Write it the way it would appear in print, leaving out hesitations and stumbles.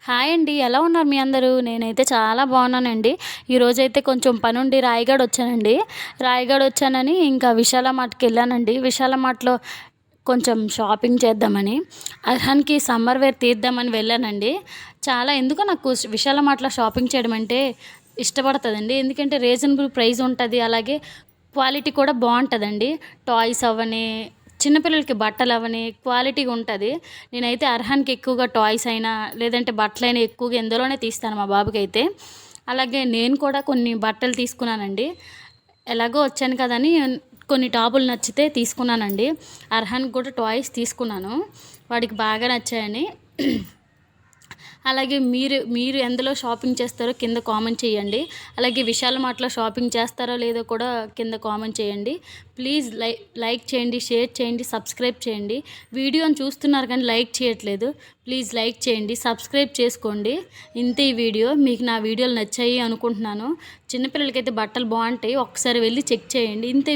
Hi అండి. ఎలా ఉన్నారు మీ అందరూ? నేనైతే చాలా బాగున్నానండి. ఈరోజైతే కొంచెం పనుండి రాయగడ వచ్చానండి. రాయగడ వచ్చానని ఇంకా విశాల మార్ట్‌కి వెళ్ళానండి. విశాల మార్ట్‌లో కొంచెం షాపింగ్ చేద్దామని, అర్హాన్‌కి సమ్మర్ వేర్ తీద్దామని వెళ్ళానండి. చాలా ఎందుకో నాకు విశాల మార్ట్‌లో షాపింగ్ చేయడం అంటే ఇష్టపడతదండి. ఎందుకంటే రీజనబుల్ ప్రైస్ ఉంటది. అలాగే క్వాలిటీ కూడా బావుంటదండి. టాయ్స్ అవ్వని, చిన్నపిల్లలకి బట్టలవని క్వాలిటీగా ఉంటది. నేనైతే అర్హాన్‌కి ఎక్కువగా టాయ్స్ అయినా, లేదంటే బట్టలైనా ఎక్కువగా ఇందులోనే తీస్తాను మా బాబుకైతే. అలాగే నేను కూడా కొన్ని బట్టలు తీసుకున్నానండి. ఎలాగో వచ్చాను కదా అని కొన్ని టాపులు నచ్చితే తీసుకున్నానండి. అర్హాన్‌కి కూడా టాయ్స్ తీసుకున్నాను. వాడికి బాగా నచ్చాయని. అలాగే మీరు మీరు ఎందులో షాపింగ్ చేస్తారో కింద కామెంట్ చేయండి. అలాగే విశాల మార్ట్‌లో షాపింగ్ చేస్తారో లేదో కూడా కింద కామెంట్ చేయండి. ప్లీజ్ లైక్ చేయండి, షేర్ చేయండి, సబ్స్క్రైబ్ చేయండి. వీడియోని చూస్తున్నారు కానీ లైక్ చేయట్లేదు. ప్లీజ్ లైక్ చేయండి, సబ్స్క్రైబ్ చేసుకోండి. ఇంతే ఈ వీడియో. మీకు నా వీడియోలు నచ్చాయి అనుకుంటున్నాను. చిన్నపిల్లలకైతే బట్టలు బాగుంటాయి. ఒక్కసారి వెళ్ళి చెక్ చేయండి. ఇంతే.